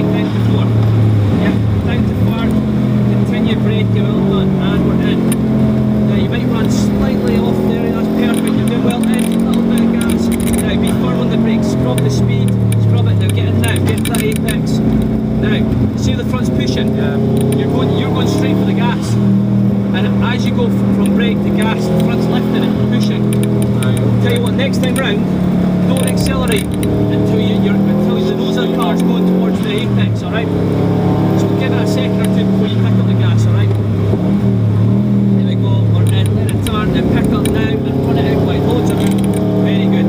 brake, down to 4. Yep, down to 4. Continue braking, well done, and we're in. Now you might run slightly off there, that's perfect, you're doing well, in, a little bit of gas. Now be firm on the brakes, scrub the speed, scrub it, now get in now, get to that apex. Now, see the front's pushing? Yeah. You're going straight for the gas. And as you go from brake to gas, the front's lifting and pushing. Right, okay. Tell you what, next time round, don't accelerate until the nose of the car's going towards the apex, alright? So give it a second or two before you pick up the gas, alright? There we go, we're in, let it turn, and pick up now, and run it out wide, loads of room. Very good.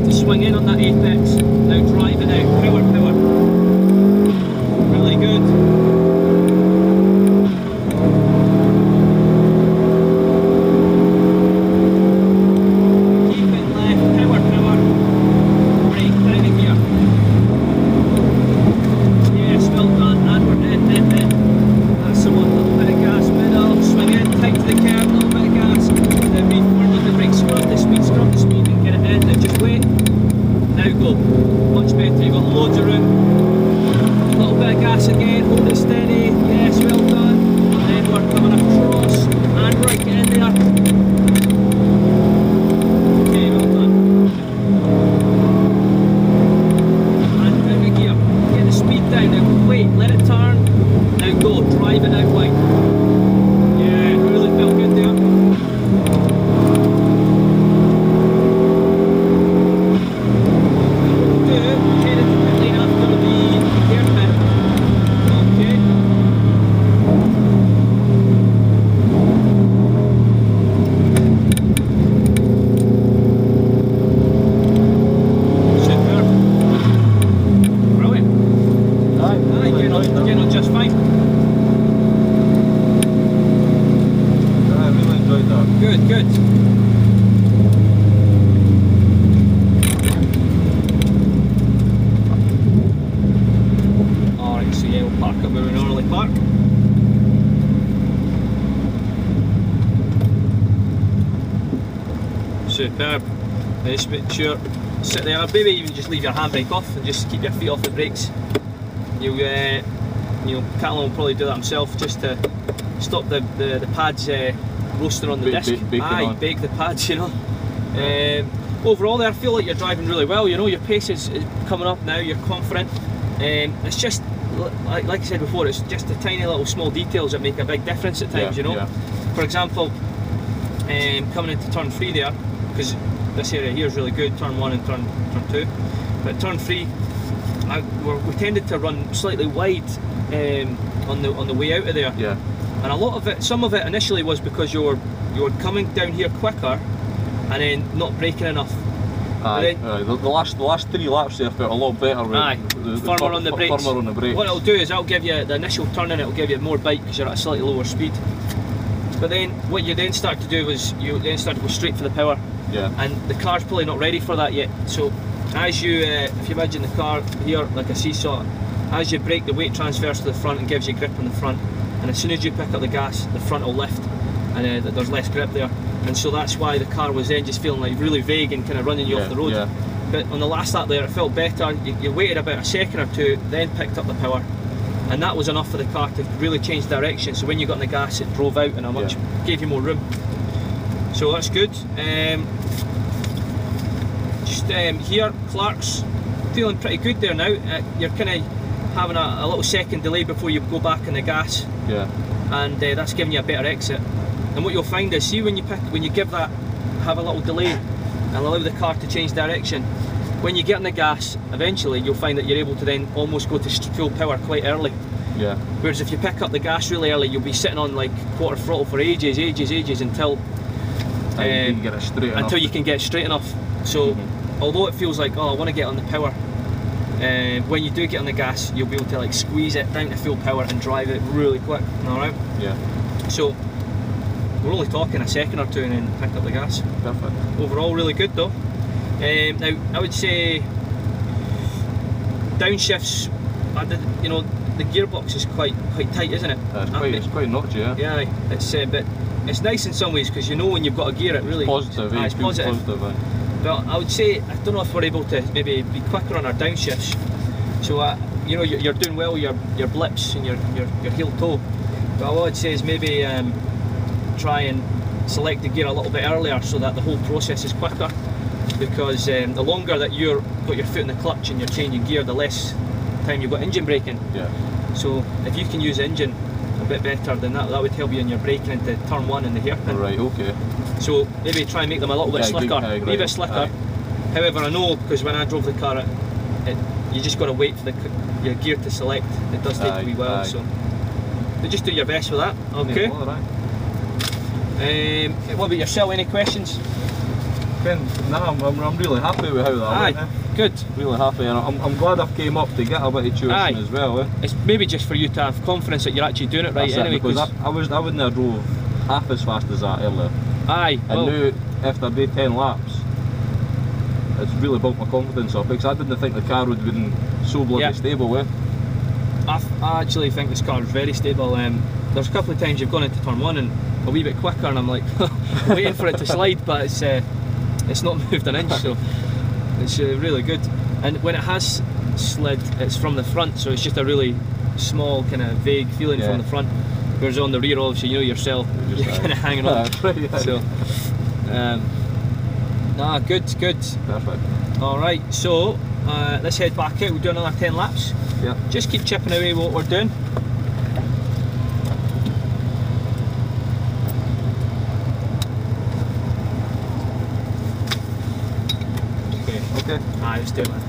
Swing in on that apex, now drive it out, power, power. Really good. Keep it left, power, power. Brake, down in gear. Yes, well done, and we're in. That's the one, a little bit of gas, middle, swing in, tight to the curb, a little bit of gas. Then be firm on the brake, scrub the speed, and get it in, now just wait. Now go, much better, you've got loads of room. A little bit of gas again, hold it steady, yes, well done. And then we're coming across, and right, get in there. Okay, well done. And down the gear, get the speed down, now wait, let it turn. Now go, drive it out wide. Yeah, really felt good there. Good. Alright, so yeah, we'll park up where we normally park. Superb. Just make sure, sit there, maybe even just leave your handbrake off and just keep your feet off the brakes. Catalan will probably do that himself just to stop the pads roasting on the disc. Bake the pads, you know. Overall there, I feel like you're driving really well, you know, your pace is coming up now, you're confident. It's just, like I said before, it's just the tiny little small details that make a big difference at times, you know. Yeah. For example, coming into turn 3 there, because this area here is really good, turn 1 and turn 2, but turn 3, we tended to run slightly wide on the way out of there. Yeah. And a lot of it, some of it initially was because you were coming down here quicker and then not braking enough. The last 3 laps there felt a lot better with firmer on the brakes. What it'll do is it'll give you the initial turning, it'll give you more bite because you're at a slightly lower speed. But then what you then start to do is you then start to go straight for the power. Yeah. And the car's probably not ready for that yet. So as you, if you imagine the car here like a seesaw, as you brake, the weight transfers to the front and gives you grip on the front. And as soon as you pick up the gas, the front will lift and there's less grip there. And so that's why the car was then just feeling like really vague and kind of running you off the road. Yeah. But on the last lap there, it felt better. You waited about a second or two, then picked up the power. And that was enough for the car to really change direction. So when you got on the gas, it drove out and gave you more room. So that's good. Here, Clark's feeling pretty good there now. You're kind of having a little second delay before you go back on the gas. Yeah. And that's giving you a better exit. And what you'll find is, see when you have a little delay and allow the car to change direction, when you get on the gas, eventually you'll find that you're able to then almost go to full power quite early. Yeah. Whereas if you pick up the gas really early, you'll be sitting on like quarter throttle for ages until you can get it straight enough. Until you can get straight enough. So although it feels like, oh, I want to get on the power, when you do get on the gas, you'll be able to like squeeze it down to full power and drive it really quick. Alright? Yeah. So we're only talking a second or two and then pick up the gas. Perfect. Overall really good though. Now I would say downshifts, you know, the gearbox is quite tight, isn't it? It's quite notchy, yeah. Yeah, it's but it's nice in some ways because you know when you've got a gear, it really positive. it's positive. But I would say, I don't know if we're able to maybe be quicker on our downshifts. So you know, you're doing well your blips and your heel toe. But what I would say is maybe try and select the gear a little bit earlier so that the whole process is quicker. Because the longer that you've got your foot in the clutch and you're changing gear, the less time you've got engine braking. Yeah. So if you can use the engine a bit better, then that would help you in your braking into turn 1 and the hairpin. Right, okay. So maybe try and make them a little bit slicker, a wee bit slicker. However, I know, because when I drove the car, you just got to wait for your gear to select. It does take a wee while, so but just do your best with that. Okay. Yeah, alright. What about yourself? Any questions? I'm really happy with how that went. Good. Really happy, and I'm glad I've came up to get a bit of tuition as well. It's maybe just for you to have confidence that you're actually doing it right. That's anyway, because I wouldn't have drove half as fast as that earlier. And now, after I did 10 laps, it's really built my confidence up, because I didn't think the car would have been so bloody stable. I actually think this car is very stable. There's a couple of times you've gone into turn 1 and a wee bit quicker, and I'm like waiting for it to slide, but it's not moved an inch, so it's really good. And when it has slid, it's from the front, so it's just a really small kind of vague feeling from the front. Whereas on the rear, obviously, you know yourself, you're kind of hanging on. So, good. Perfect. All right, so let's head back out. We'll do another 10 laps. Yeah. Just keep chipping away what we're doing. Okay. Let's do it, man.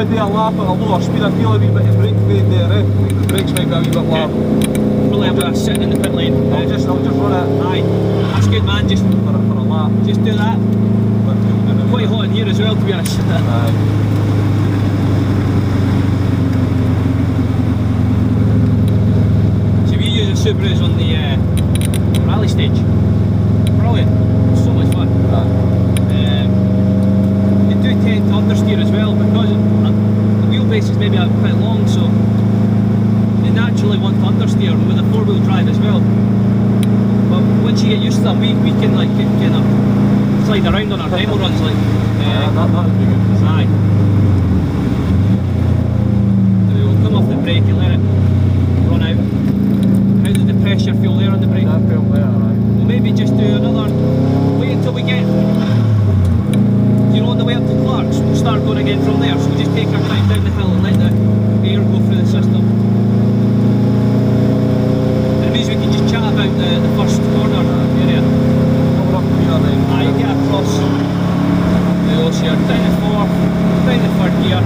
Do a lap at a lower speed. I feel a wee bit of brake fade there, The brakes might be a wee bit low. Probably I'm sitting in the pit lane. I'll just run it. That's good, man. Just for a lap. Just do that. Quite hot in here as well, to be honest. So we use the Subarus on the rally stage. Brilliant. So much fun. You do tend to understeer as well because the wheelbase is maybe quite long, so they naturally want to understeer with a 4-wheel drive as well. But once you get used to them, we can like kind of slide around on our demo runs like. That would be good. Aye. So we'll come off the brake and let it run out. How did the pressure feel there on the brake? That felt better, aye. We'll maybe just do another. Wait until we get. On the way up to Clark's, we'll start going again from there, so we'll just take our time down the hill and let the air go through the system. And it means we can just chat about the first corner area. Coming up here then. You get across. So you're down the 4th, down the 3rd gear.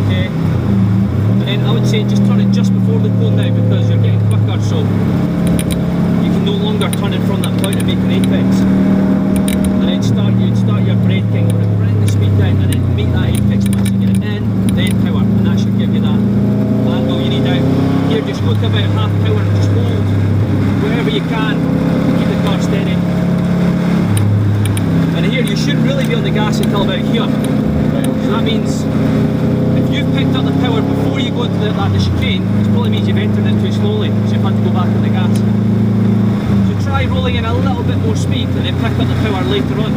Okay. And then I would say just turn it just before the cone now because you're getting quicker, so you can no longer turn it from that point and make an apex. You'd start your braking, bring the speed down and then meet that apex once you get it in, then power, and that should give you that angle you need out. Here just go to about half power and just hold wherever you can, keep the car steady. And here you should really be on the gas until about here. So that means if you've picked up the power before you go into the chicane, it probably means you've entered it too slowly, so you've had to go back on the gas. Try rolling in a little bit more speed and then pick up the power later on.